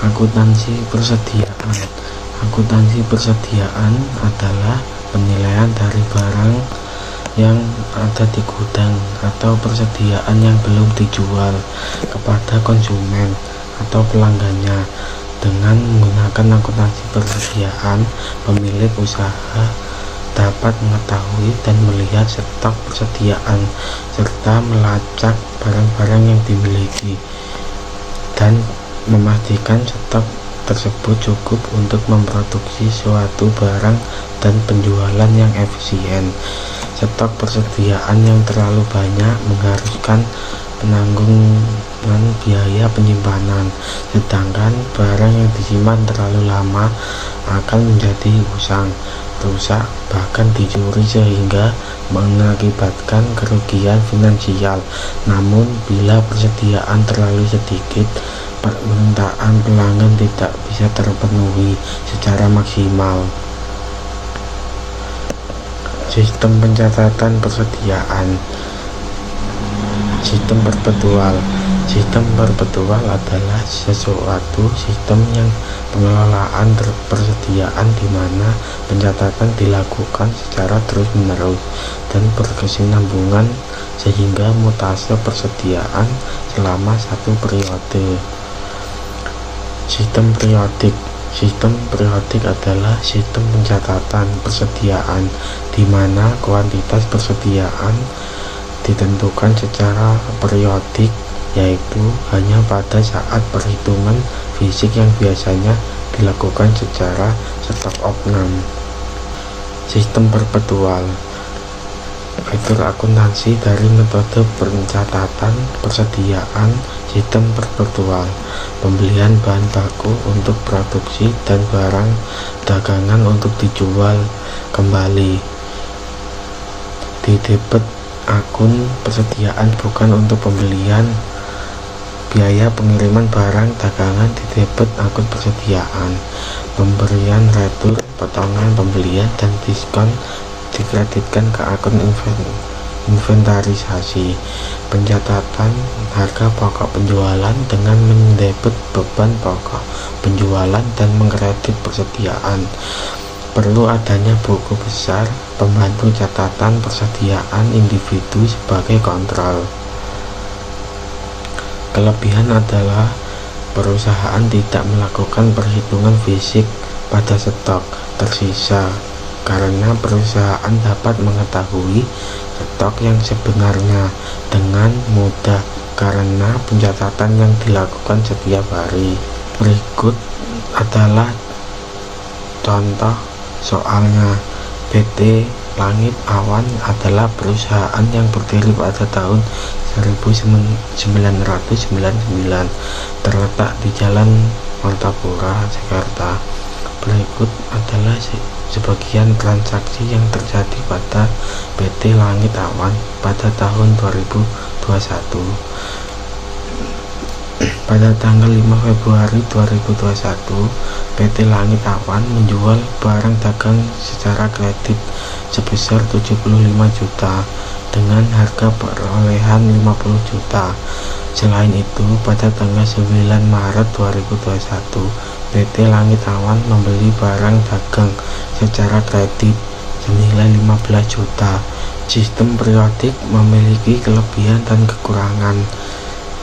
Akuntansi persediaan. Akuntansi persediaan adalah penilaian dari barang yang ada di gudang atau persediaan yang belum dijual kepada konsumen atau pelanggannya. Dengan menggunakan akuntansi persediaan, pemilik usaha dapat mengetahui dan melihat stok persediaan serta melacak barang-barang yang dimiliki dan memastikan stok tersebut cukup untuk memproduksi suatu barang dan penjualan yang efisien. Stok persediaan yang terlalu banyak mengharuskan penanggungan biaya penyimpanan, sedangkan barang yang disimpan terlalu lama akan menjadi usang, rusak, bahkan dicuri sehingga mengakibatkan kerugian finansial. Namun bila persediaan terlalu sedikit, permintaan pelanggan tidak bisa terpenuhi secara maksimal. Sistem pencatatan persediaan. Sistem perpetual. Sistem perpetual adalah sesuatu sistem yang pengelolaan persediaan di mana pencatatan dilakukan secara terus-menerus dan berkesinambungan sehingga mutase persediaan selama satu periode. Sistem periodik. Sistem periodik adalah sistem pencatatan persediaan di mana kuantitas persediaan ditentukan secara periodik, yaitu hanya pada saat perhitungan fisik yang biasanya dilakukan secara stok opnam. Sistem perpetual. Fitur akuntansi dari metode pencatatan persediaan. Sistem perpetual. Pembelian bahan baku untuk produksi dan barang dagangan untuk dijual kembali di debit akun persediaan bukan untuk pembelian. Biaya pengiriman barang dagangan di debit akun persediaan. Pemberian retur, potongan pembelian dan diskon dikreditkan ke akun inventarisasi. Pencatatan harga pokok penjualan dengan mendebit beban pokok penjualan dan mengkredit persediaan. Perlu adanya buku besar pembantu catatan persediaan individu sebagai kontrol. Kelebihan adalah perusahaan tidak melakukan perhitungan fisik pada stok tersisa karena perusahaan dapat mengetahui stok yang sebenarnya dengan mudah karena pencatatan yang dilakukan setiap hari. Berikut adalah contoh soalnya. PT Langit Awan adalah perusahaan yang berdiri pada tahun 1999, terletak di Jalan Martapura, Jakarta. Berikut adalah sebagian transaksi yang terjadi pada PT Langit Awan pada tahun 2021. Pada tanggal 5 Februari 2021, PT Langit Awan menjual barang dagang secara kredit sebesar 75 juta dengan harga perolehan 50 juta. Selain itu, pada tanggal 9 Maret 2021, PT Langit Awan membeli barang dagang secara kredit senilai 15 juta. Sistem periodik memiliki kelebihan dan kekurangan.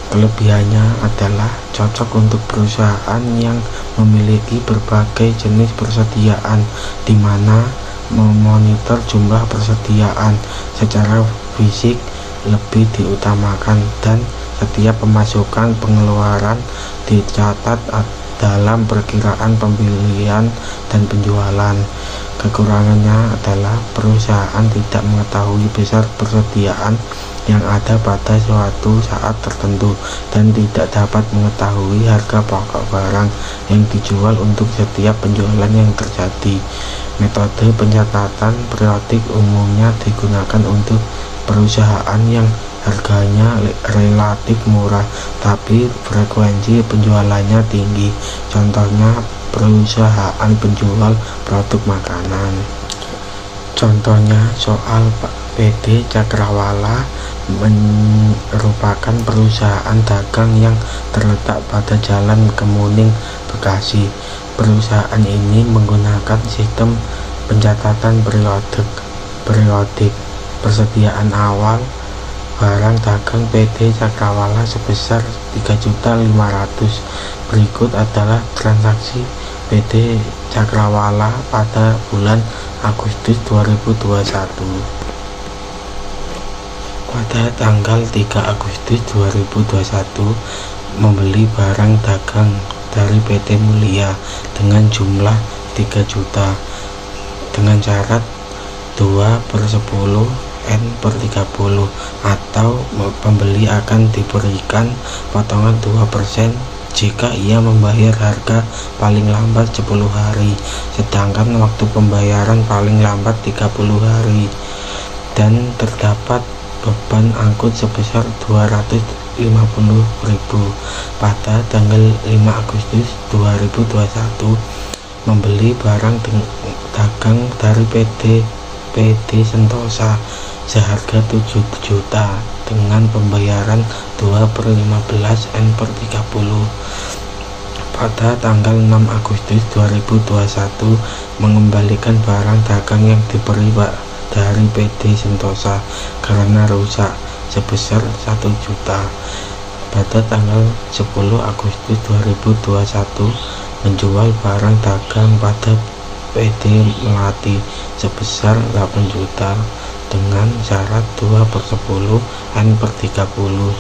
Kelebihannya adalah cocok untuk perusahaan yang memiliki berbagai jenis persediaan, di mana memonitor jumlah persediaan secara fisik lebih diutamakan dan setiap pemasukan pengeluaran dicatat dalam perkiraan pembelian dan penjualan. Kekurangannya adalah perusahaan tidak mengetahui besar persediaan yang ada pada suatu saat tertentu dan tidak dapat mengetahui harga pokok barang yang dijual untuk setiap penjualan yang terjadi. Metode pencatatan periodik umumnya digunakan untuk perusahaan yang harganya relatif murah tapi frekuensi penjualannya tinggi. Contohnya perusahaan penjual produk makanan. Contohnya soal PT Cakrawala merupakan perusahaan dagang yang terletak pada Jalan Kemuning Bekasi. Perusahaan ini menggunakan sistem pencatatan periodik. Persediaan awal barang dagang PT Cakrawala sebesar 3.500.000. Berikut adalah transaksi PT Cakrawala pada bulan Agustus 2021. Pada tanggal 3 Agustus 2021, membeli barang dagang dari PT Mulia dengan jumlah 3 juta dengan syarat 2/10 N/30, atau pembeli akan diberikan potongan 2% jika ia membayar harga paling lambat 10 hari, sedangkan waktu pembayaran paling lambat 30 hari, dan terdapat beban angkut sebesar 250.000. Pada tanggal 5 Agustus 2021, membeli barang dagang dari PT Sentosa seharga 7 juta dengan pembayaran 2/15 N/30. Pada tanggal 6 Agustus 2021, mengembalikan barang dagang yang diberi dari PT Sentosa karena rusak sebesar 1 juta. Pada tanggal 10 Agustus 2021, menjual barang dagang pada PT Melati sebesar 8 juta dengan syarat 2/10 N/30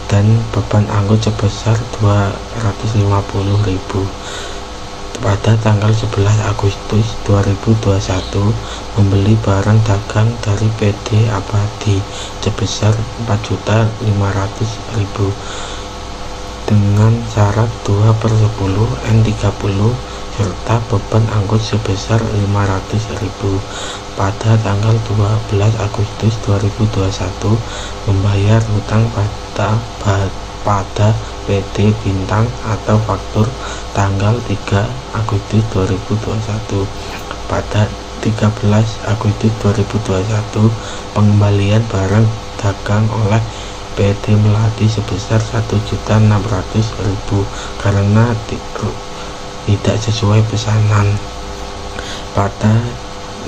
dan beban angkut sebesar 250.000. Pada tanggal 11 Agustus 2021, membeli barang dagang dari PT Abadi sebesar 4.500.000 dengan syarat 2/10 N/30 serta beban angkut sebesar 500.000. Pada tanggal 12 Agustus 2021, membayar hutang pada PT Bintang atau faktur tanggal 3 Agustus 2021. Pada 13 Agustus 2021, pengembalian barang dagang oleh PT Melati sebesar 1.600.000 karena tidak sesuai pesanan. Pada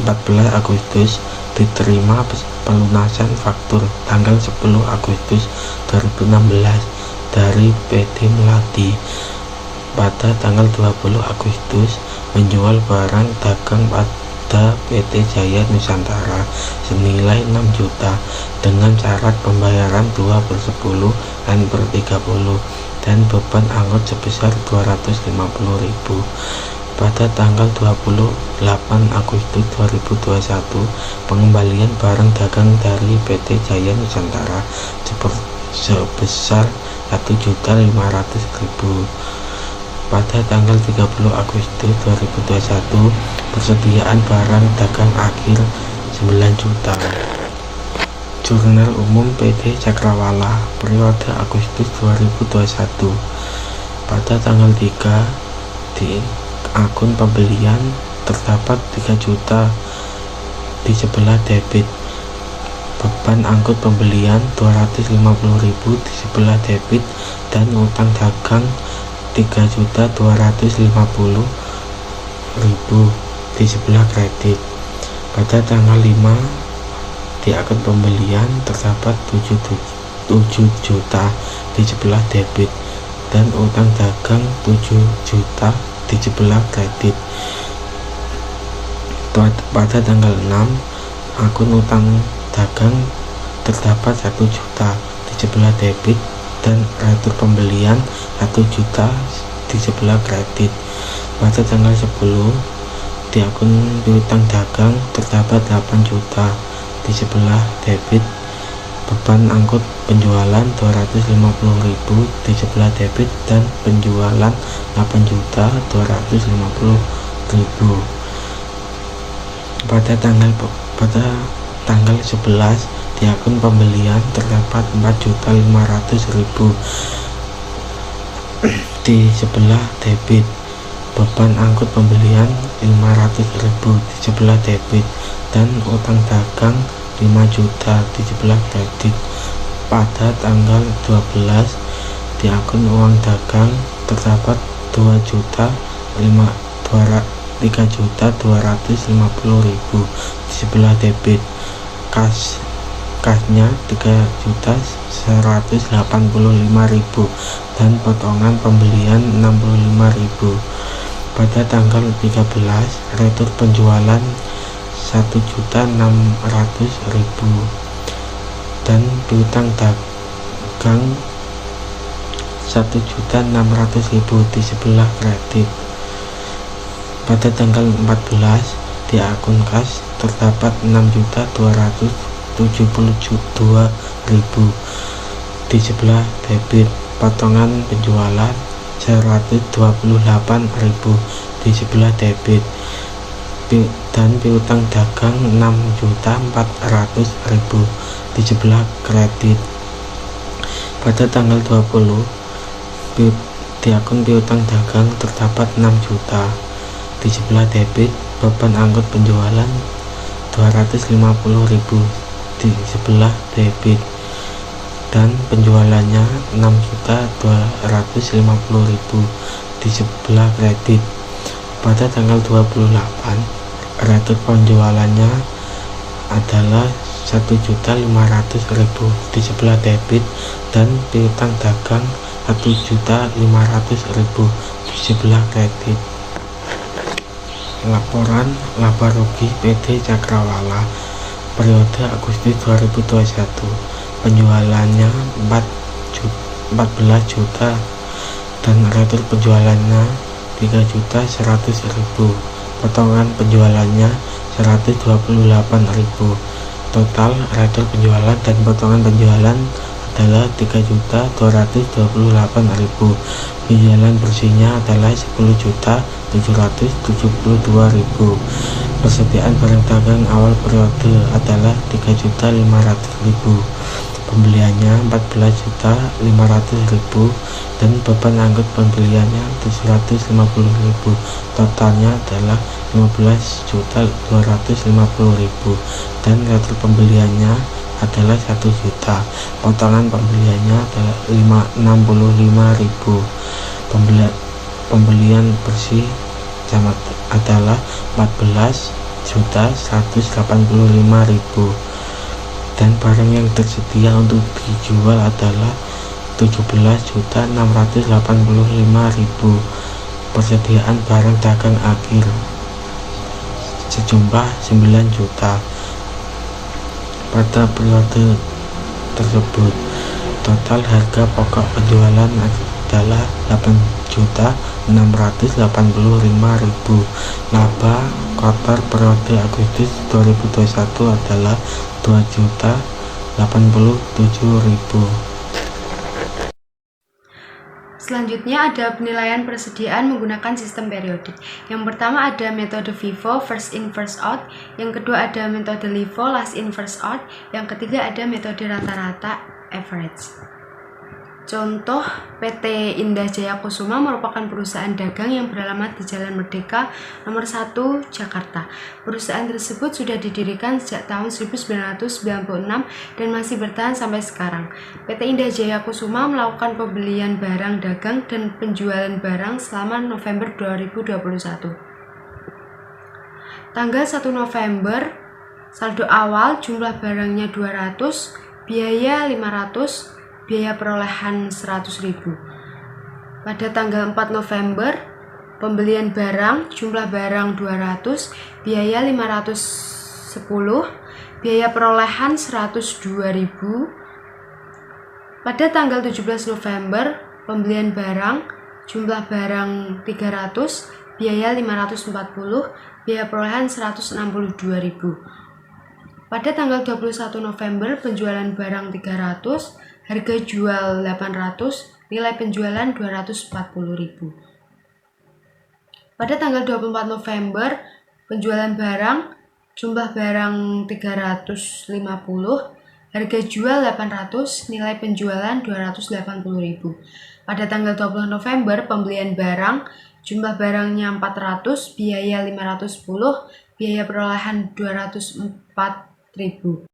14 Agustus diterima pelunasan faktur tanggal 10 Agustus 2016 dari PT Melati. Pada tanggal 20 Agustus menjual barang dagang pada PT Jaya Nusantara senilai 6 juta dengan syarat pembayaran 2/10 N/30 dan beban angkut sebesar 250.000. Pada tanggal 28 Agustus 2021, pengembalian barang dagang dari PT Jaya Nusantara sebesar 1.500.000. Pada tanggal 30 Agustus 2021, persediaan barang dagang akhir 9 juta. Jurnal Umum PT Cakrawala periode Agustus 2021. Pada tanggal 3 di akun pembelian terdapat 3 juta di sebelah debit, beban angkut pembelian 250.000 di sebelah debit, dan utang dagang 3.250.000 di sebelah kredit. Pada tanggal 5 di akun pembelian terdapat 7 juta di sebelah debit dan utang dagang 7 juta di sebelah kredit. Pada tanggal 6 akun utang dagang terdapat 1 juta di sebelah debit dan retur pembelian 1 juta di sebelah kredit. Pada tanggal 10 di akun piutang dagang terdapat 8 juta di sebelah debit, beban angkut penjualan 250.000 di sebelah debit dan penjualan 8.250.000. Pada tanggal 11 di akun pembelian terdapat 4.500.000 di sebelah debit, beban angkut pembelian 500.000 di sebelah debit, dan utang dagang 5 juta di sebelah kredit. Pada tanggal 12 di akun uang dagang terdapat 3.250.000. Di sebelah debit kasnya 3.185.000 dan potongan pembelian 65.000. Pada tanggal 13 retur penjualan 1.600.000 dan piutang dagang 1.600.000 di sebelah kredit. Pada tanggal 14 di akun kas terdapat 6.272.000 di sebelah debit, potongan penjualan 128.000 di sebelah debit, dan piutang dagang 6.400.000 di sebelah kredit. Pada tanggal 20 di akun piutang dagang terdapat 6 juta di sebelah debit, beban angkut penjualan 250.000 di sebelah debit, dan penjualannya 6.250.000 di sebelah kredit. Pada tanggal 28 retur penjualannya adalah 1.500.000 di sebelah debit dan piutang dagang 1.500.000 di sebelah kredit. Laporan laba rugi PT Cakrawala periode Agustus 2021, penjualannya 14 juta dan retur penjualannya 3.100.000, potongan penjualannya 128.000. Total retur penjualan dan potongan penjualan adalah 3.228.000. Penjualan bersihnya adalah 10.772.000. Persediaan barang dagang awal periode adalah 3.500.000. Pembeliannya 14.500.000 dan beban angkut pembeliannya 750.000. Totalnya adalah 15.250.000 dan retur pembeliannya adalah 1 juta. Potongan pembeliannya adalah 65.000. Pembelian bersih adalah 14.185.000 dan barang yang tersedia untuk dijual adalah 17.685.000. Persediaan barang dagang akhir sejumlah 9 juta. Pada periode tersebut total harga pokok penjualan adalah 8.685.000. Laba kotor periode Agustus 2021 adalah 2.087.000. Selanjutnya ada penilaian persediaan menggunakan sistem periodik. Yang pertama ada metode FIFO, first in first out. Yang kedua ada metode LIFO, last in first out. Yang ketiga ada metode rata-rata, average. Contoh, PT Indah Jaya Kusuma merupakan perusahaan dagang yang beralamat di Jalan Merdeka nomor 1 Jakarta. Perusahaan tersebut sudah didirikan sejak tahun 1996 dan masih bertahan sampai sekarang. PT Indah Jaya Kusuma melakukan pembelian barang dagang dan penjualan barang selama November 2021. Tanggal 1 November, saldo awal jumlah barangnya 200, biaya 500, biaya perolehan 100.000. Pada tanggal 4 November, pembelian barang, jumlah barang 200, biaya 510, biaya perolehan 102.000. Pada tanggal 17 November, pembelian barang, jumlah barang 300, biaya 540, biaya perolehan 162.000. Pada tanggal 21 November, penjualan barang 300, harga jual 800, nilai penjualan 240.000. Pada tanggal 24 November, penjualan barang, jumlah barang 350, harga jual 800, nilai penjualan 280.000. Pada tanggal 20 November, pembelian barang, jumlah barangnya 400, biaya 510, biaya perolehan 204.000.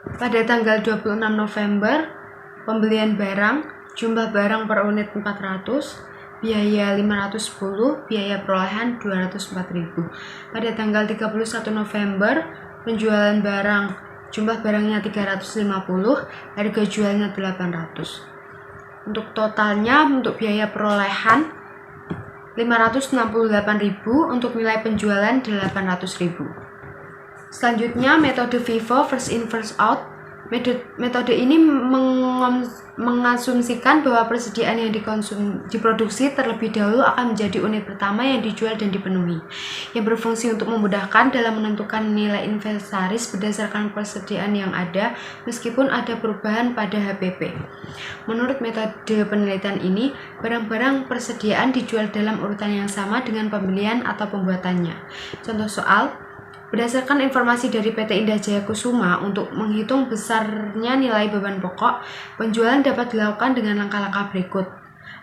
Pada tanggal 26 November, pembelian barang, jumlah barang per unit 400, biaya 510, biaya perolehan 204.000. Pada tanggal 31 November, penjualan barang, jumlah barangnya 350, harga jualnya 800. Untuk totalnya, untuk biaya perolehan 568.000, untuk nilai penjualan 800.000. Selanjutnya, metode FIFO first in first out. Metode ini mengasumsikan bahwa persediaan yang diproduksi terlebih dahulu akan menjadi unit pertama yang dijual dan dipenuhi, yang berfungsi untuk memudahkan dalam menentukan nilai inventaris berdasarkan persediaan yang ada meskipun ada perubahan pada HPP. Menurut metode penelitian ini, barang-barang persediaan dijual dalam urutan yang sama dengan pembelian atau pembuatannya. Contoh soal: berdasarkan informasi dari PT Indah Jaya Kusuma untuk menghitung besarnya nilai beban pokok, penjualan dapat dilakukan dengan langkah-langkah berikut.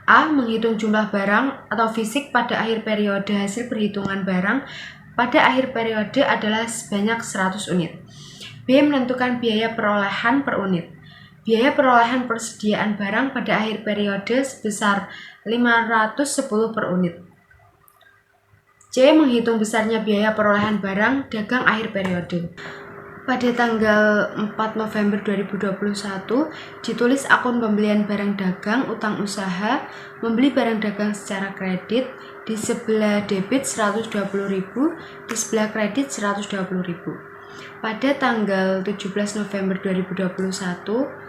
A. Menghitung jumlah barang atau fisik pada akhir periode. Hasil perhitungan barang pada akhir periode adalah sebanyak 100 unit. B. Menentukan biaya perolehan per unit. Biaya perolehan persediaan barang pada akhir periode sebesar 510 per unit. C. Menghitung besarnya biaya perolehan barang dagang akhir periode. Pada tanggal 4 November 2021, ditulis akun pembelian barang dagang utang usaha, membeli barang dagang secara kredit, di sebelah debit 120.000, di sebelah kredit 120.000. Pada tanggal 17 November 2021,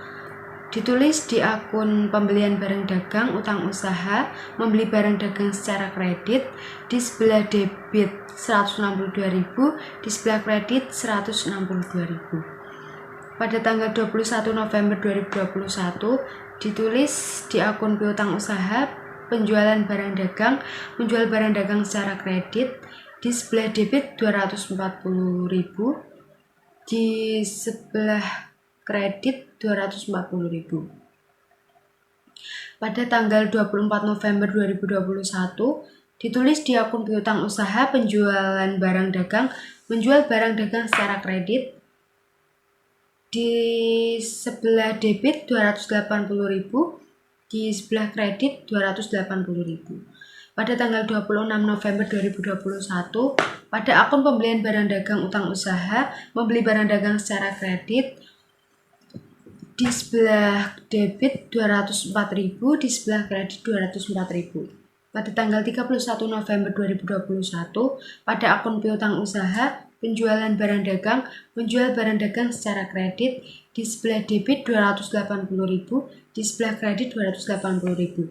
ditulis di akun pembelian barang dagang utang usaha, membeli barang dagang secara kredit, di sebelah debit 162.000, di sebelah kredit 162.000. Pada tanggal 21 November 2021, ditulis di akun piutang usaha, penjualan barang dagang, menjual barang dagang secara kredit, di sebelah debit 240.000, di sebelah kredit 240.000. Pada tanggal 24 November 2021, ditulis di akun piutang usaha, penjualan barang dagang, menjual barang dagang secara kredit, di sebelah debit 280.000, di sebelah kredit 280.000. Pada tanggal 26 November 2021, pada akun pembelian barang dagang utang usaha, membeli barang dagang secara kredit, di sebelah debit 204.000, di sebelah kredit 204.000. Pada tanggal 31 November 2021, pada akun piutang usaha, penjualan barang dagang, menjual barang dagang secara kredit, di sebelah debit 280.000, di sebelah kredit 280.000.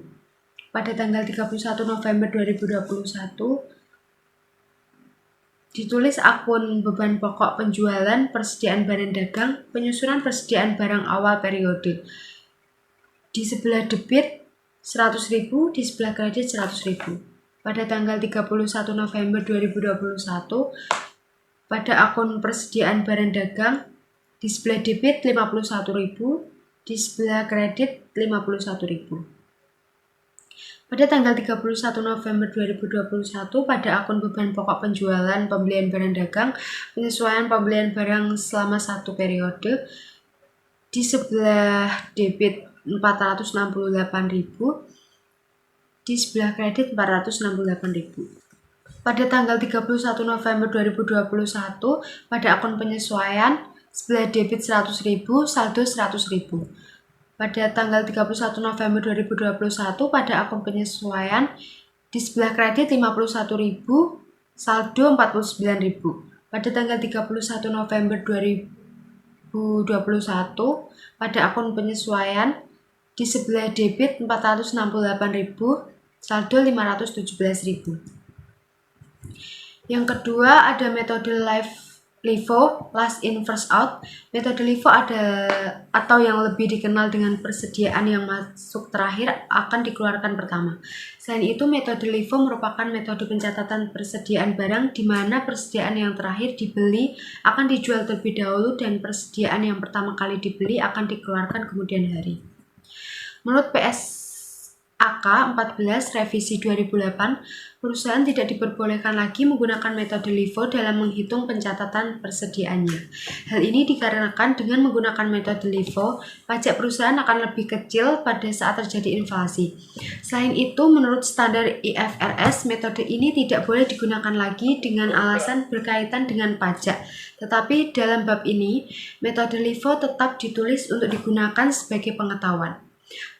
Pada tanggal 31 November 2021, ditulis akun beban pokok penjualan, persediaan barang dagang, penyusunan persediaan barang awal periode. Di sebelah debit 100.000, di sebelah kredit 100.000. Pada tanggal 31 November 2021, pada akun persediaan barang dagang, di sebelah debit 51.000, di sebelah kredit 51.000. Pada tanggal 31 November 2021, pada akun beban pokok penjualan, pembelian barang dagang, penyesuaian pembelian barang selama satu periode, di sebelah debit 468.000, di sebelah kredit 468.000. Pada tanggal 31 November 2021, pada akun penyesuaian, sebelah debit 100.000, saldo 100.000. Pada tanggal 31 November 2021, pada akun penyesuaian, di sebelah kredit 51.000, saldo 49.000. Pada tanggal 31 November 2021, pada akun penyesuaian, di sebelah debit 468.000, saldo 517.000. Yang kedua ada metode LIFO, last in first out. Metode LIFO ada atau yang lebih dikenal dengan persediaan yang masuk terakhir akan dikeluarkan pertama. Selain itu, metode LIFO merupakan metode pencatatan persediaan barang di mana persediaan yang terakhir dibeli akan dijual terlebih dahulu dan persediaan yang pertama kali dibeli akan dikeluarkan kemudian hari. Menurut PSAK AK 14 Revisi 2008, perusahaan tidak diperbolehkan lagi menggunakan metode LIFO dalam menghitung pencatatan persediaannya. Hal ini dikarenakan dengan menggunakan metode LIFO, pajak perusahaan akan lebih kecil pada saat terjadi inflasi. Selain itu, menurut standar IFRS, metode ini tidak boleh digunakan lagi dengan alasan berkaitan dengan pajak. Tetapi dalam bab ini, metode LIFO tetap ditulis untuk digunakan sebagai pengetahuan.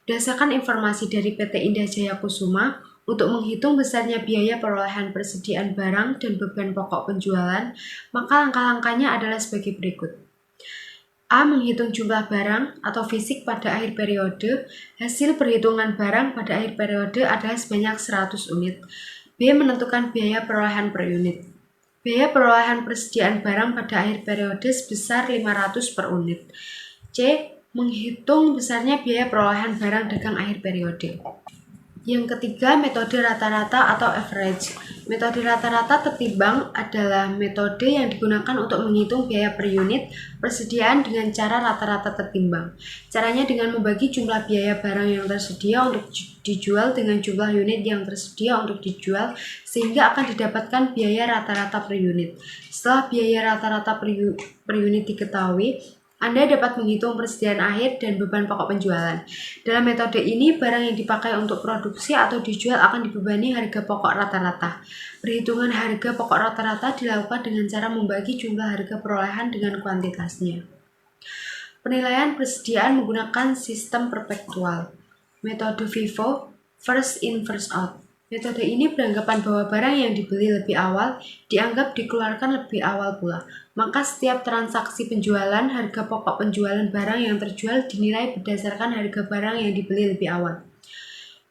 Berdasarkan informasi dari PT Indah Jaya Kusuma, untuk menghitung besarnya biaya perolehan persediaan barang dan beban pokok penjualan, maka langkah-langkahnya adalah sebagai berikut. A. Menghitung jumlah barang atau fisik pada akhir periode. Hasil perhitungan barang pada akhir periode adalah sebanyak 100 unit. B. Menentukan biaya perolehan per unit. Biaya perolehan persediaan barang pada akhir periode sebesar 500 per unit. C. Menghitung besarnya biaya perolehan barang dagang akhir periode. Yang ketiga, metode rata-rata atau average. Metode rata-rata tertimbang adalah metode yang digunakan untuk menghitung biaya per unit persediaan dengan cara rata-rata tertimbang. Caranya dengan membagi jumlah biaya barang yang tersedia untuk dijual dengan jumlah unit yang tersedia untuk dijual, sehingga akan didapatkan biaya rata-rata per unit. Setelah biaya rata-rata per unit diketahui, Anda dapat menghitung persediaan akhir dan beban pokok penjualan. Dalam metode ini, barang yang dipakai untuk produksi atau dijual akan dibebani harga pokok rata-rata. Perhitungan harga pokok rata-rata dilakukan dengan cara membagi jumlah harga perolehan dengan kuantitasnya. Penilaian persediaan menggunakan sistem perpektual. Metode FIFO, first in first out. Metode ini beranggapan bahwa barang yang dibeli lebih awal dianggap dikeluarkan lebih awal pula. Maka setiap transaksi penjualan, harga pokok penjualan barang yang terjual dinilai berdasarkan harga barang yang dibeli lebih awal.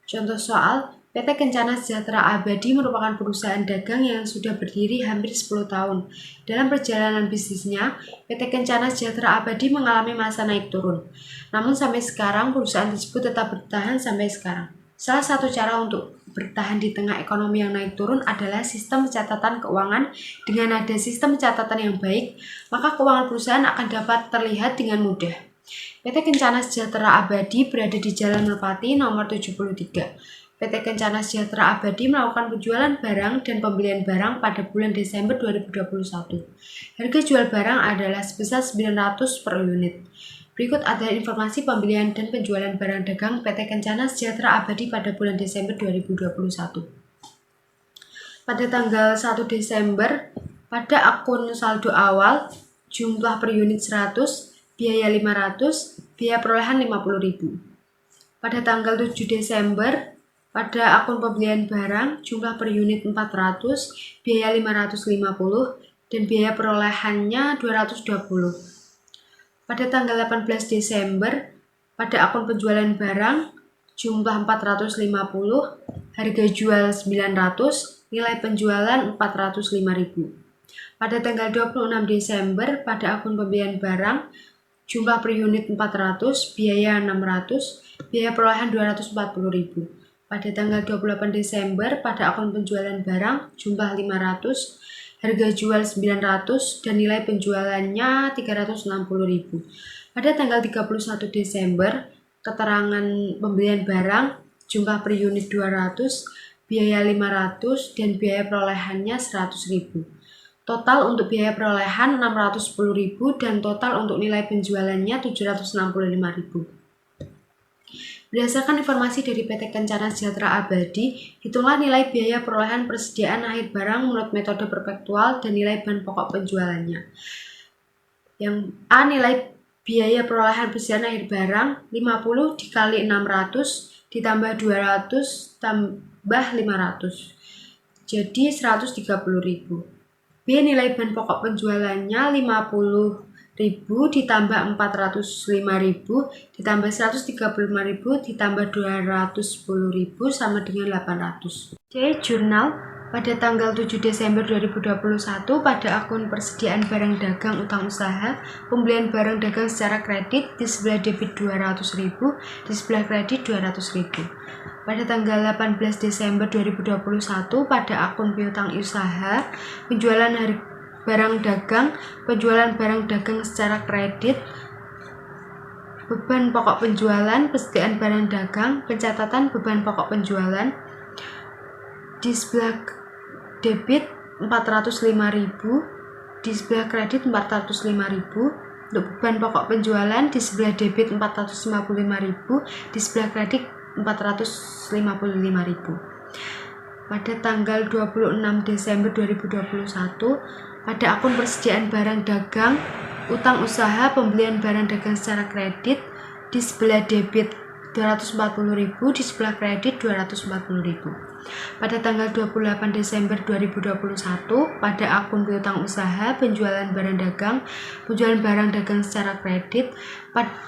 Contoh soal, PT Kencana Sejahtera Abadi merupakan perusahaan dagang yang sudah berdiri hampir 10 tahun. Dalam perjalanan bisnisnya, PT Kencana Sejahtera Abadi mengalami masa naik turun. Namun sampai sekarang perusahaan tersebut tetap bertahan sampai sekarang. Salah satu cara untuk bertahan di tengah ekonomi yang naik turun adalah sistem pencatatan keuangan. Dengan ada sistem pencatatan yang baik, maka keuangan perusahaan akan dapat terlihat dengan mudah. PT Kencana Sejahtera Abadi berada di Jalan Merpati nomor 73. PT Kencana Sejahtera Abadi melakukan penjualan barang dan pembelian barang pada bulan Desember 2021. Harga jual barang adalah sebesar 900 per unit. Berikut adalah informasi pembelian dan penjualan barang dagang PT Kencana Sejahtera Abadi pada bulan Desember 2021. Pada tanggal 1 Desember, pada akun saldo awal, jumlah per unit 100, biaya 500, biaya perolehan 50.000. Pada tanggal 7 Desember, pada akun pembelian barang, jumlah per unit 400, biaya 550, dan biaya perolehannya 220. Pada tanggal 18 Desember, pada akun penjualan barang, jumlah 450, harga jual 900, nilai penjualan 405.000. Pada tanggal 26 Desember, pada akun pembelian barang, jumlah per unit 400, biaya 600, biaya perolehan 240.000. Pada tanggal 28 Desember, pada akun penjualan barang, jumlah 500, harga jual 900 dan nilai penjualannya 360.000. Pada tanggal 31 Desember, keterangan pembelian barang, jumlah per unit 200, biaya 500 dan biaya perolehannya 100.000. Total untuk biaya perolehan 610.000 dan total untuk nilai penjualannya 765.000. Berdasarkan informasi dari PT Kencana Sejahtera Abadi, hitunglah nilai biaya perolehan persediaan akhir barang menurut metode perpektual dan nilai bahan pokok penjualannya. Yang A, nilai biaya perolehan persediaan akhir barang 50 dikali 600 ditambah 200 tambah 500. Jadi 130.000. B, nilai bahan pokok penjualannya 50.000 ditambah 405.000 ditambah 135.000 ditambah 210.000 sama dengan 800. C, jurnal pada tanggal 7 Desember 2021 pada akun persediaan barang dagang utang usaha, pembelian barang dagang secara kredit di sebelah debit 200.000, di sebelah kredit 200.000. Pada tanggal 18 Desember 2021 pada akun piutang usaha, penjualan penjualan barang dagang secara kredit beban pokok penjualan, persediaan barang dagang, pencatatan beban pokok penjualan. Di sebelah debit 405.000, di sebelah kredit 405.000. Untuk beban pokok penjualan di sebelah debit 455.000, di sebelah kredit 455.000. Pada tanggal 26 Desember 2021, pada akun persediaan barang dagang, utang usaha pembelian barang dagang secara kredit di sebelah debit 240.000, di sebelah kredit 240.000. Pada tanggal 28 Desember 2021, pada akun piutang usaha penjualan barang dagang, penjualan barang dagang secara kredit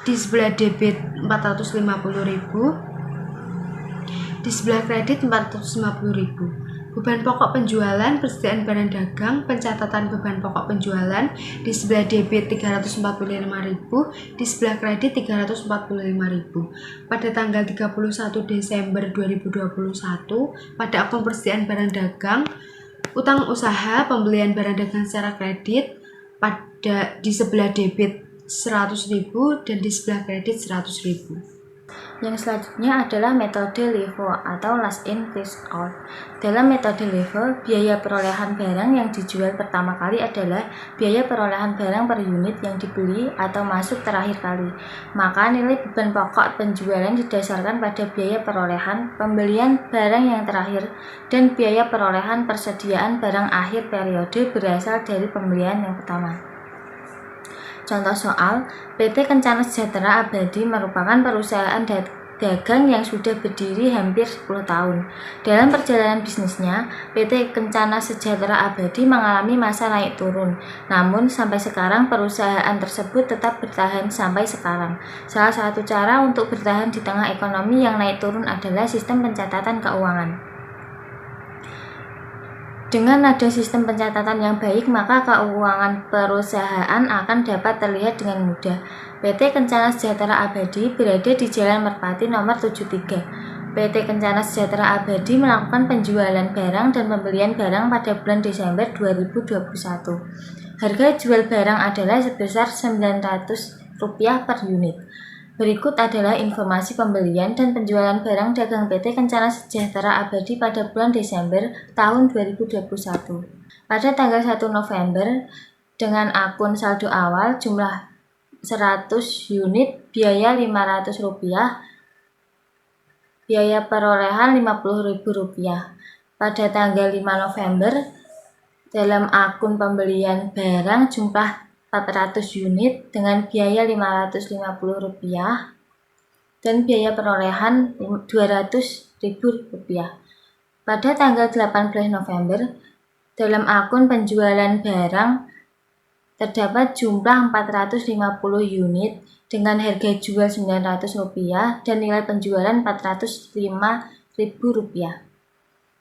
di sebelah debit 450.000, di sebelah kredit 450.000. Beban pokok penjualan, persediaan barang dagang, pencatatan beban pokok penjualan di sebelah debit 345.000, di sebelah kredit 345.000. Pada tanggal 31 Desember 2021, pada akun persediaan barang dagang, utang usaha pembelian barang dagang secara kredit di sebelah debit 100.000 dan di sebelah kredit 100.000. Yang selanjutnya adalah metode LIFO atau last in first out. Dalam metode LIFO, biaya perolehan barang yang dijual pertama kali adalah biaya perolehan barang per unit yang dibeli atau masuk terakhir kali. Maka nilai beban pokok penjualan didasarkan pada biaya perolehan pembelian barang yang terakhir dan biaya perolehan persediaan barang akhir periode berasal dari pembelian yang pertama. Contoh soal, PT Kencana Sejahtera Abadi merupakan perusahaan dagang yang sudah berdiri hampir 10 tahun. Dalam perjalanan bisnisnya, PT Kencana Sejahtera Abadi mengalami masa naik turun. Namun, sampai sekarang perusahaan tersebut tetap bertahan sampai sekarang. Salah satu cara untuk bertahan di tengah ekonomi yang naik turun adalah sistem pencatatan keuangan. Dengan ada sistem pencatatan yang baik, maka keuangan perusahaan akan dapat terlihat dengan mudah. PT Kencana Sejahtera Abadi berada di Jalan Merpati nomor 73. PT Kencana Sejahtera Abadi melakukan penjualan barang dan pembelian barang pada bulan Desember 2021. Harga jual barang adalah sebesar Rp900 per unit. Berikut adalah informasi pembelian dan penjualan barang dagang PT Kencana Sejahtera Abadi pada bulan Desember tahun 2021. Pada tanggal 1 November, dengan akun saldo awal jumlah 100 unit, biaya Rp500, biaya perolehan Rp50.000. Pada tanggal 5 November, dalam akun pembelian barang jumlah 400 unit dengan biaya Rp550 dan biaya perolehan Rp200.000. Pada tanggal 18 November, dalam akun penjualan barang terdapat jumlah 450 unit dengan harga jual Rp900 dan nilai penjualan Rp405.000.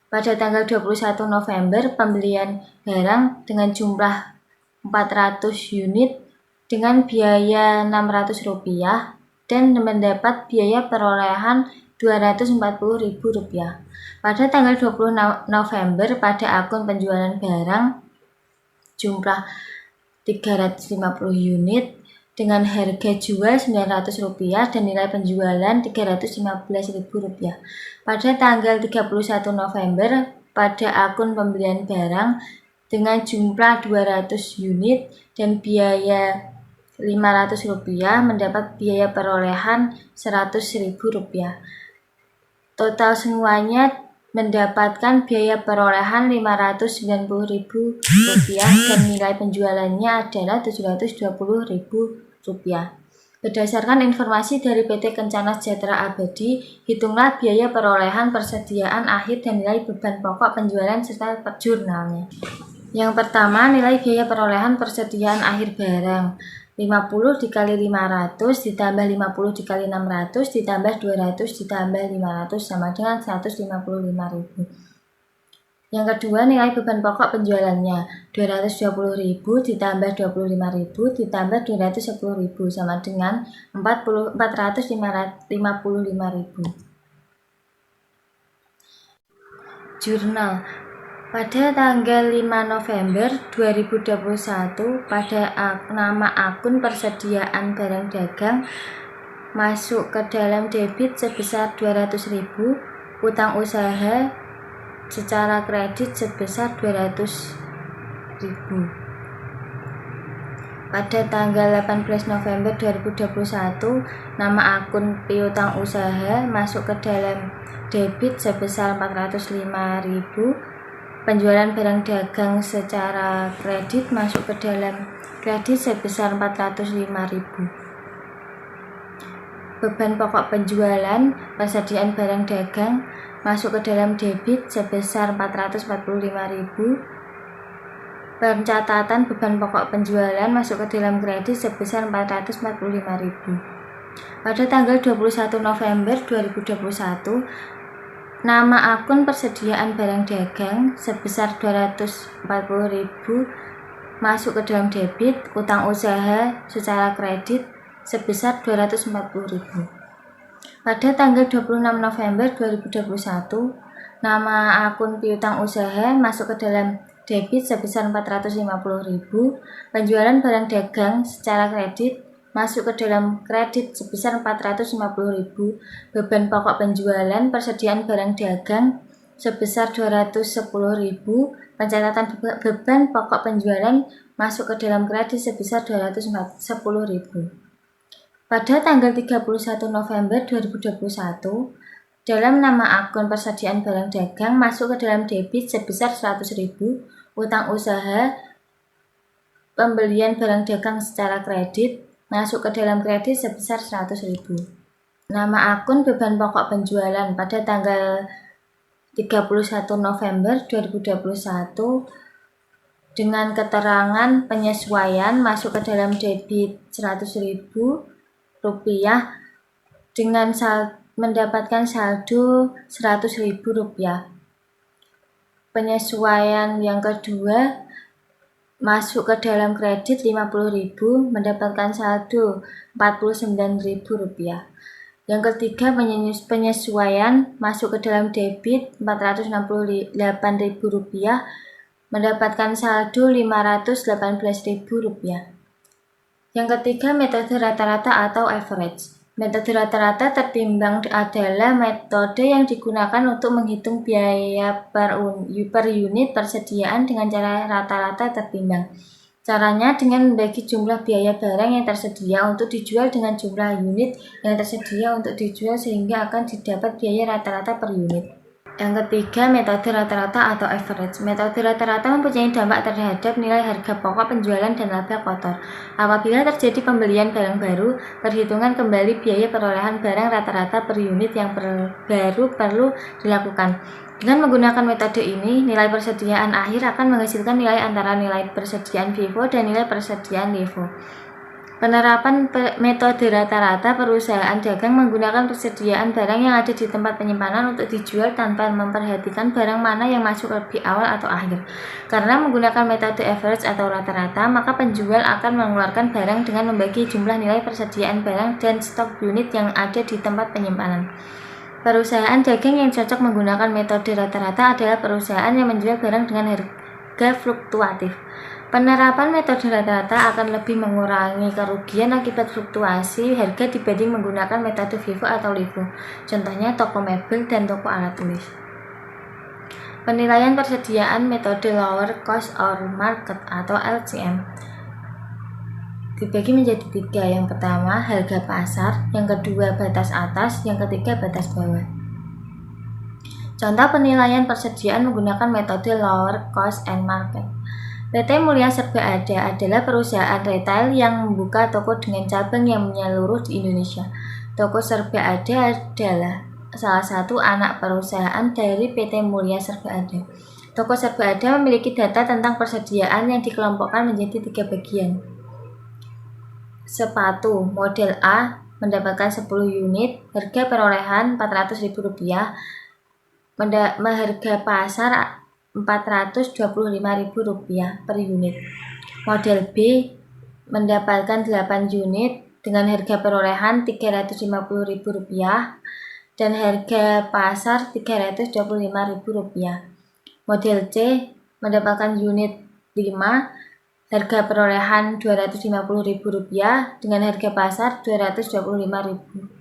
Pada tanggal 21 November, pembelian barang dengan jumlah 400 unit dengan biaya Rp600 dan mendapat biaya perolehan Rp240.000. Pada tanggal 20 November, pada akun penjualan barang jumlah 350 unit dengan harga jual Rp900 dan nilai penjualan Rp315.000. Pada tanggal 31 November, pada akun pembelian barang dengan jumlah 200 unit dan biaya Rp500 mendapat biaya perolehan Rp100.000. Total semuanya mendapatkan biaya perolehan Rp590.000 dan nilai penjualannya adalah Rp720.000. Berdasarkan informasi dari PT Kencana Sejahtera Abadi, hitunglah biaya perolehan persediaan akhir dan nilai beban pokok penjualan serta jurnalnya. Yang pertama, nilai biaya perolehan persediaan akhir barang 50 dikali 500 ditambah 50 dikali 600 ditambah 200 ditambah 500 sama dengan 155.000. Yang kedua, nilai beban pokok penjualannya 220.000 ditambah 25.000 ditambah 210.000 sama dengan 455.000. Jurnal. Pada tanggal 5 November 2021, pada nama akun persediaan barang dagang masuk ke dalam debit sebesar 200.000, utang usaha secara kredit sebesar 200.000. Pada tanggal 18 November 2021, nama akun piutang usaha masuk ke dalam debit sebesar 405.000, penjualan barang dagang secara kredit masuk ke dalam kredit sebesar 405.000. Beban pokok penjualan persediaan barang dagang masuk ke dalam debit sebesar 445.000. Pencatatan beban pokok penjualan masuk ke dalam kredit sebesar 445.000. Pada tanggal 21 November 2021, nama akun persediaan barang dagang sebesar 240.000 masuk ke dalam debit, utang usaha secara kredit sebesar 240.000. Pada tanggal 26 November 2021, nama akun piutang usaha masuk ke dalam debit sebesar 450.000, penjualan barang dagang secara kredit masuk ke dalam kredit sebesar 450.000, beban pokok penjualan persediaan barang dagang sebesar 210.000, pencatatan beban pokok penjualan masuk ke dalam kredit sebesar 210.000. Pada tanggal 31 November 2021, dalam nama akun persediaan barang dagang masuk ke dalam debit sebesar 100.000, utang usaha pembelian barang dagang secara kredit masuk ke dalam kredit sebesar 100.000. Nama akun beban pokok penjualan pada tanggal 31 November 2021 dengan keterangan penyesuaian masuk ke dalam debit Rp100.000 dengan mendapatkan saldo Rp100.000. Penyesuaian yang kedua masuk ke dalam kredit Rp50.000 mendapatkan saldo Rp49.000. Yang ketiga, penyesuaian masuk ke dalam debit Rp468.000 mendapatkan saldo Rp518.000. Yang ketiga, metode rata-rata atau average. Metode rata-rata tertimbang adalah metode yang digunakan untuk menghitung biaya per unit persediaan dengan cara rata-rata tertimbang. Caranya dengan membagi jumlah biaya barang yang tersedia untuk dijual dengan jumlah unit yang tersedia untuk dijual sehingga akan didapat biaya rata-rata per unit. Yang ketiga, metode rata-rata atau average. Metode rata-rata mempunyai dampak terhadap nilai harga pokok penjualan dan laba kotor. Apabila terjadi pembelian barang baru, perhitungan kembali biaya perolehan barang rata-rata per unit yang baru perlu dilakukan. Dengan menggunakan metode ini, nilai persediaan akhir akan menghasilkan nilai antara nilai persediaan FIFO dan nilai persediaan LIFO. Penerapan metode rata-rata, perusahaan dagang menggunakan persediaan barang yang ada di tempat penyimpanan untuk dijual tanpa memperhatikan barang mana yang masuk lebih awal atau akhir. Karena menggunakan metode average atau rata-rata, maka penjual akan mengeluarkan barang dengan membagi jumlah nilai persediaan barang dan stok unit yang ada di tempat penyimpanan. Perusahaan dagang yang cocok menggunakan metode rata-rata adalah perusahaan yang menjual barang dengan harga fluktuatif. Penerapan metode rata-rata akan lebih mengurangi kerugian akibat fluktuasi harga dibanding menggunakan metode FIFO atau LIFO. Contohnya toko mebel dan toko alat tulis. Penilaian persediaan metode lower cost or market atau LCM dibagi menjadi 3. Yang pertama, harga pasar. Yang kedua, batas atas. Yang ketiga, batas bawah. Contoh penilaian persediaan menggunakan metode lower cost and market. PT Mulia Serba Ada adalah perusahaan retail yang membuka toko dengan cabang yang menyeluruh di Indonesia. Toko Serba Ada adalah salah satu anak perusahaan dari PT Mulia Serba Ada. Toko Serba Ada memiliki data tentang persediaan yang dikelompokkan menjadi 3 bagian. Sepatu model A mendapatkan 10 unit, harga perolehan Rp400.000, harga pasar Rp425.000 per unit. Model B mendapatkan 8 unit dengan harga perolehan Rp350.000 dan harga pasar Rp325.000. Model C mendapatkan unit 5, harga perolehan Rp250.000 dengan harga pasar Rp225.000.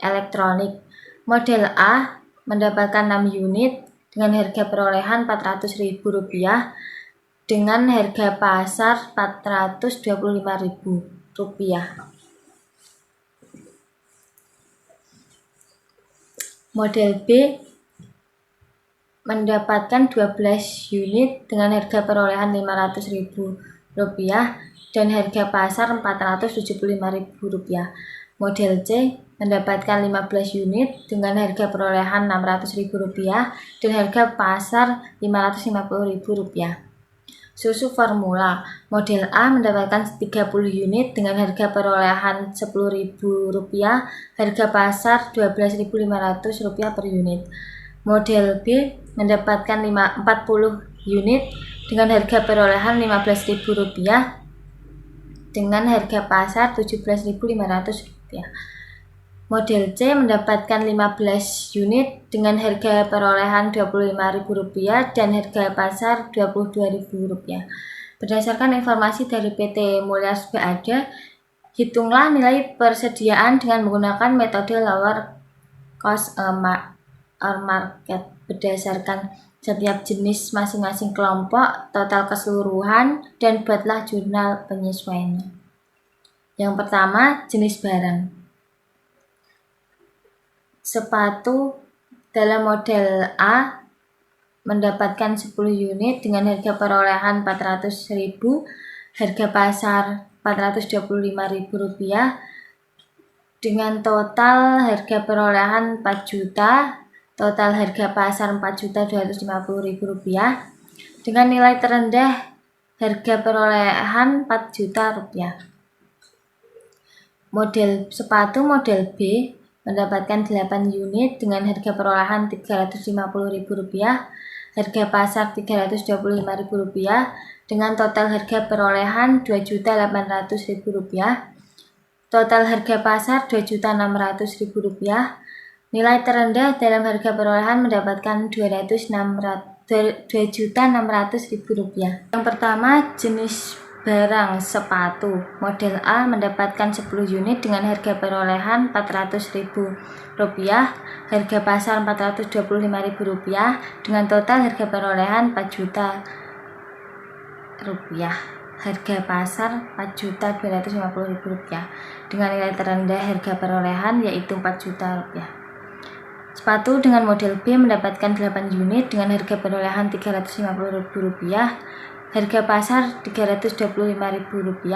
Elektronik. Model A mendapatkan 6 unit dengan harga perolehan Rp400.000 dengan harga pasar Rp425.000. Model B mendapatkan 12 unit dengan harga perolehan Rp500.000 dan harga pasar Rp475.000. Model C mendapatkan 15 unit dengan harga perolehan Rp600.000 dan harga pasar Rp550.000. Susu formula. Model A mendapatkan 30 unit dengan harga perolehan Rp10.000, harga pasar Rp12.500 per unit. Model B mendapatkan 40 unit dengan harga perolehan Rp15.000 dengan harga pasar Rp17.500. Model C mendapatkan 15 unit dengan harga perolehan Rp25.000 dan harga pasar Rp22.000. Berdasarkan informasi dari PT Mulyas Berada, hitunglah nilai persediaan dengan menggunakan metode lower cost or market berdasarkan setiap jenis masing-masing kelompok, total keseluruhan, dan buatlah jurnal penyesuaiannya. Yang pertama, jenis barang. Sepatu dalam model A mendapatkan 10 unit dengan harga perolehan Rp400.000, harga pasar Rp425.000 dengan total harga perolehan 4 juta, total harga pasar Rp4.250.000 dengan nilai terendah harga perolehan Rp4 juta. Sepatu model B mendapatkan 8 unit dengan harga perolehan Rp350.000, harga pasar Rp325.000 dengan total harga perolehan Rp2.800.000, total harga pasar Rp2.600.000. Nilai terendah dalam harga perolehan mendapatkan Rp2.600.000. Yang pertama, jenis barang sepatu. Model A mendapatkan 10 unit dengan harga perolehan Rp400.000, harga pasar Rp425.000 dengan total harga perolehan Rp4 juta, harga pasar Rp4.250.000 dengan nilai terendah harga perolehan yaitu Rp4 juta. Sepatu dengan model B mendapatkan 8 unit dengan harga perolehan Rp350.000, harga pasar Rp325.000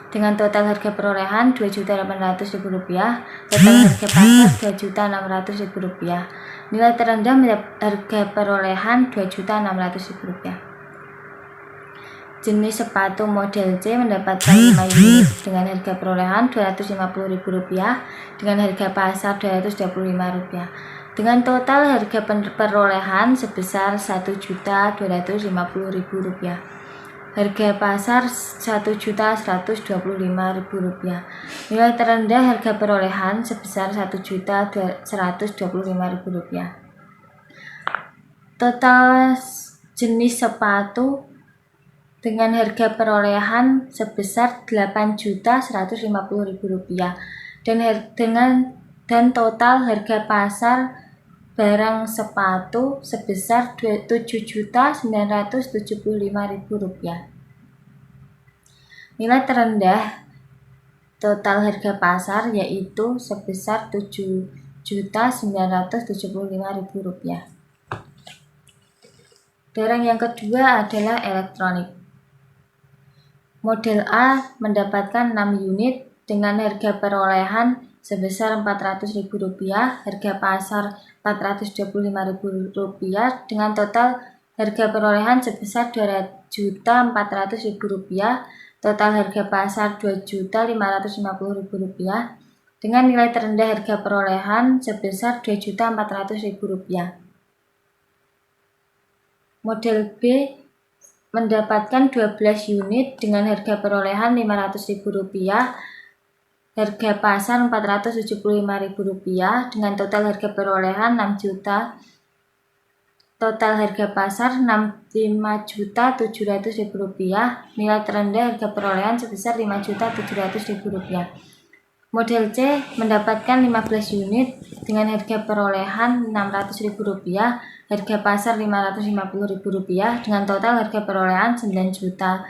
dengan total harga perolehan Rp2.800.000, total harga pasar Rp2.600.000. Nilai terendah harga perolehan Rp2.600.000. Jenis sepatu model C mendapatkan 5 unit dengan harga perolehan Rp250.000 dengan harga pasar Rp225.000 dengan total harga perolehan sebesar Rp1.250.000. Harga pasar Rp1.125.000. Nilai terendah harga perolehan sebesar Rp1.125.000. Total jenis sepatu dengan harga perolehan sebesar Rp8.150.000 dan total harga pasar barang sepatu sebesar Rp7.975.000. Nilai terendah total harga pasar yaitu sebesar Rp7.975.000. Barang yang kedua adalah elektronik. Model A mendapatkan 6 unit dengan harga perolehan sebesar Rp400.000, harga pasar Rp425.000 dengan total harga perolehan sebesar Rp2.400.000, total harga pasar Rp2.550.000 dengan nilai terendah harga perolehan sebesar Rp2.400.000. Model B mendapatkan 12 unit dengan harga perolehan Rp500.000, harga pasar Rp475.000 dengan total harga perolehan Rp6 juta, total harga pasar Rp5.700.000, nilai terendah harga perolehan sebesar Rp5.700.000. Model C mendapatkan 15 unit dengan harga perolehan Rp600.000, harga pasar Rp550.000 dengan total harga perolehan 9 juta.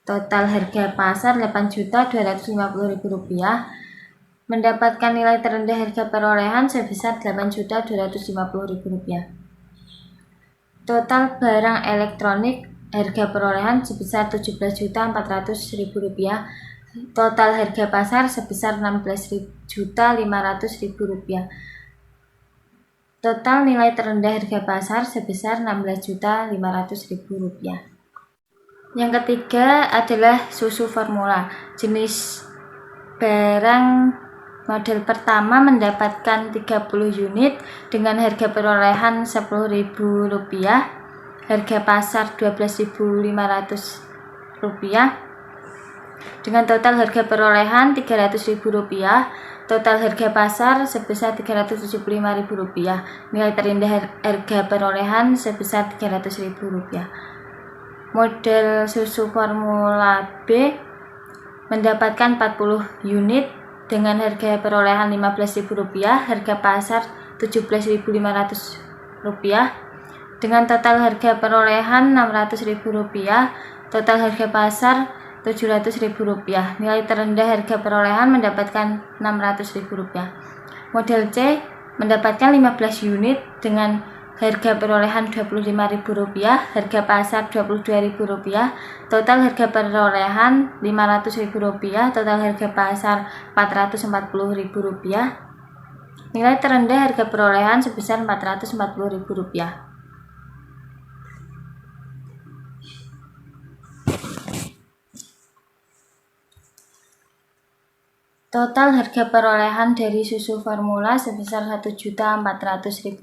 Total harga pasar Rp8.250.000, mendapatkan nilai terendah harga perolehan sebesar Rp8.250.000. Total barang elektronik harga perolehan sebesar Rp17.400.000. Total harga pasar sebesar Rp16.500.000. Total nilai terendah harga pasar sebesar Rp16.500.000. Yang ketiga adalah susu formula. Jenis barang model pertama mendapatkan 30 unit dengan harga perolehan Rp10.000, harga pasar Rp12.500 dengan total harga perolehan Rp300.000. Total harga pasar sebesar Rp375.000, nilai terendah harga perolehan sebesar Rp300.000. Model susu formula B mendapatkan 40 unit dengan harga perolehan Rp15.000, harga pasar Rp17.500 dengan total harga perolehan Rp600.000, total harga pasar Rp700.000, nilai terendah harga perolehan mendapatkan Rp600.000. Model C mendapatkan 15 unit dengan harga perolehan Rp25.000, harga pasar Rp22.000, total harga perolehan Rp500.000, total harga pasar Rp440.000, nilai terendah harga perolehan sebesar Rp440.000. Total harga perolehan dari susu formula sebesar Rp1.400.000,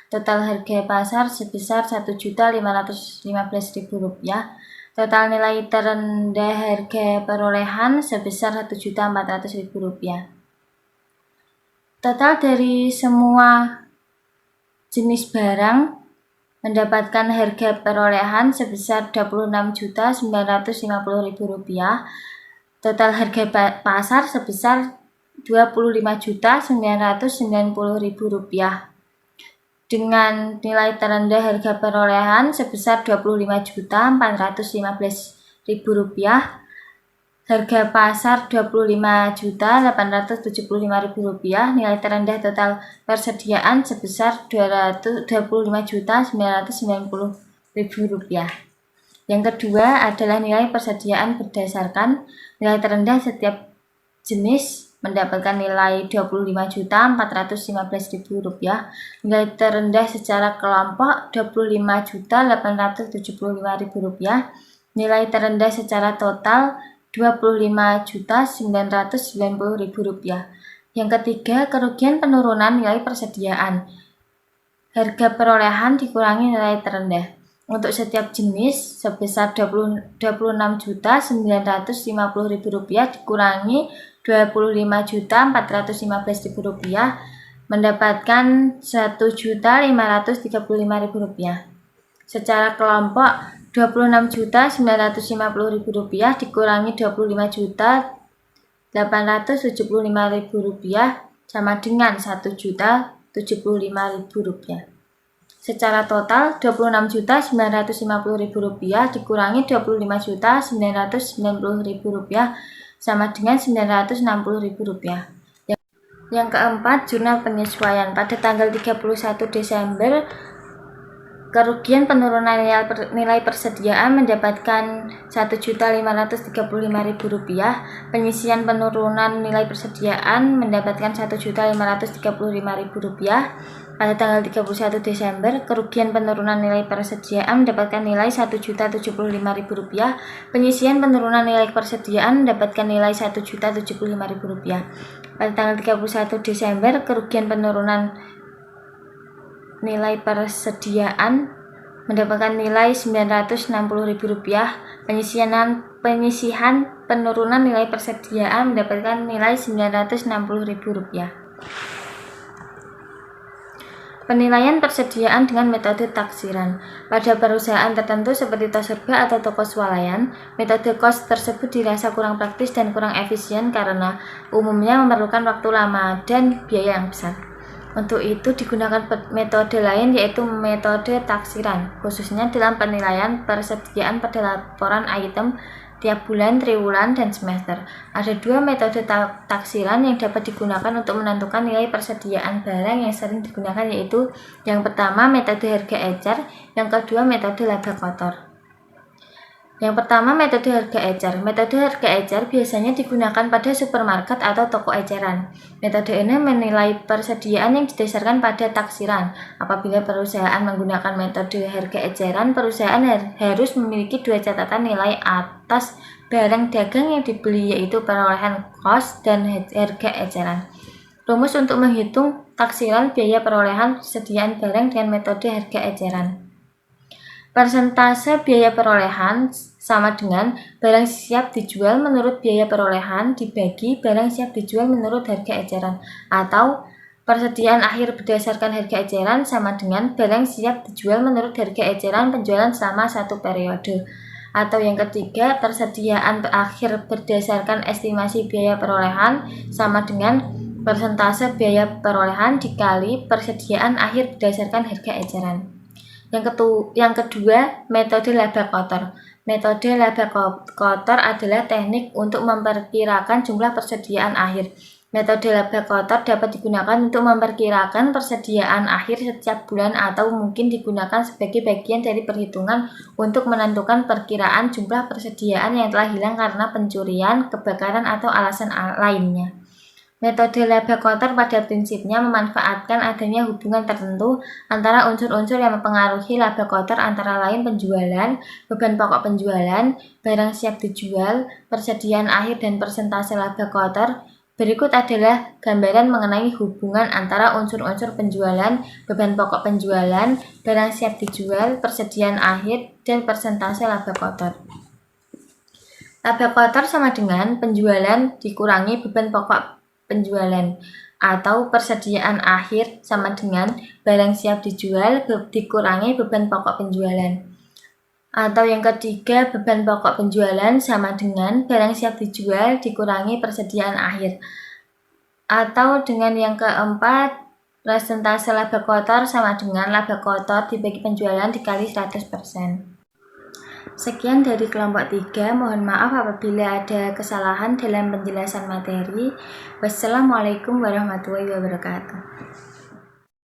total harga pasar sebesar Rp1.515.000, total nilai terendah harga perolehan sebesar Rp1.400.000. Total dari semua jenis barang mendapatkan harga perolehan sebesar Rp26.950.000. Total harga pasar sebesar Rp25.990.000 dengan nilai terendah harga perolehan sebesar Rp25.415.000, harga pasar Rp25.875.000, nilai terendah total persediaan sebesar Rp25.990.000. Yang kedua adalah nilai persediaan berdasarkan nilai terendah setiap jenis mendapatkan nilai Rp25.415.000, nilai terendah secara kelompok Rp25.875.000, nilai terendah secara total Rp25.990.000. Yang ketiga, kerugian penurunan nilai persediaan. Harga perolehan dikurangi nilai terendah. Untuk setiap jenis sebesar Rp26.950.000 dikurangi Rp25.415.000 mendapatkan Rp1.535.000. Secara kelompok Rp26.950.000 dikurangi Rp25.875.000 sama dengan Rp1.075.000. Secara total Rp26.950.000 dikurangi Rp25.990.000 sama dengan Rp960.000. Yang keempat, jurnal penyesuaian. Pada tanggal 31 Desember, kerugian penurunan nilai persediaan mendapatkan Rp1.535.000, penyisian penurunan nilai persediaan mendapatkan Rp1.535.000. Pada tanggal 31 Desember, kerugian penurunan nilai persediaan mendapatkan nilai Rp1.075.000, penyisian penurunan nilai persediaan mendapatkan nilai Rp1.075.000. Pada tanggal 31 Desember, kerugian penurunan nilai persediaan mendapatkan nilai Rp960.000, penyisihan penurunan nilai persediaan mendapatkan nilai Rp960.000. Penilaian persediaan dengan metode taksiran. Pada perusahaan tertentu seperti Toserba atau toko swalayan, metode cost tersebut dirasa kurang praktis dan kurang efisien karena umumnya memerlukan waktu lama dan biaya yang besar. Untuk itu digunakan metode lain yaitu metode taksiran, khususnya dalam penilaian persediaan pada laporan item tiap bulan, triwulan, dan semester. Ada dua metode taksiran yang dapat digunakan untuk menentukan nilai persediaan barang yang sering digunakan yaitu yang pertama metode harga ecer, yang kedua metode laba kotor. Yang pertama metode harga ecer. Metode harga ecer biasanya digunakan pada supermarket atau toko eceran. Metode ini menilai persediaan yang didasarkan pada taksiran. Apabila perusahaan menggunakan metode harga eceran, perusahaan harus memiliki dua catatan nilai atas barang dagang yang dibeli yaitu perolehan cost dan harga eceran. Rumus untuk menghitung taksiran biaya perolehan persediaan barang dengan metode harga eceran. Persentase biaya perolehan sama dengan barang siap dijual menurut biaya perolehan dibagi barang siap dijual menurut harga eceran, atau persediaan akhir berdasarkan harga eceran sama dengan barang siap dijual menurut harga eceran penjualan selama satu periode. Atau yang ketiga, persediaan akhir berdasarkan estimasi biaya perolehan sama dengan persentase biaya perolehan dikali persediaan akhir berdasarkan harga eceran. Yang kedua, metode laba kotor. Metode laba kotor adalah teknik untuk memperkirakan jumlah persediaan akhir. Metode laba kotor dapat digunakan untuk memperkirakan persediaan akhir setiap bulan atau mungkin digunakan sebagai bagian dari perhitungan untuk menentukan perkiraan jumlah persediaan yang telah hilang karena pencurian, kebakaran, atau alasan lainnya. Metode laba kotor pada prinsipnya memanfaatkan adanya hubungan tertentu antara unsur-unsur yang mempengaruhi laba kotor antara lain penjualan, beban pokok penjualan, barang siap dijual, persediaan akhir, dan persentase laba kotor. Berikut adalah gambaran mengenai hubungan antara unsur-unsur penjualan, beban pokok penjualan, barang siap dijual, persediaan akhir, dan persentase laba kotor. Laba kotor sama dengan penjualan dikurangi beban pokok penjualan, atau persediaan akhir sama dengan barang siap dijual dikurangi beban pokok penjualan. Atau yang ketiga, beban pokok penjualan sama dengan barang siap dijual dikurangi persediaan akhir. Atau dengan yang keempat, persentase laba kotor sama dengan laba kotor dibagi penjualan dikali 100%. Sekian dari kelompok 3, mohon maaf apabila ada kesalahan dalam penjelasan materi. Wassalamualaikum warahmatullahi wabarakatuh.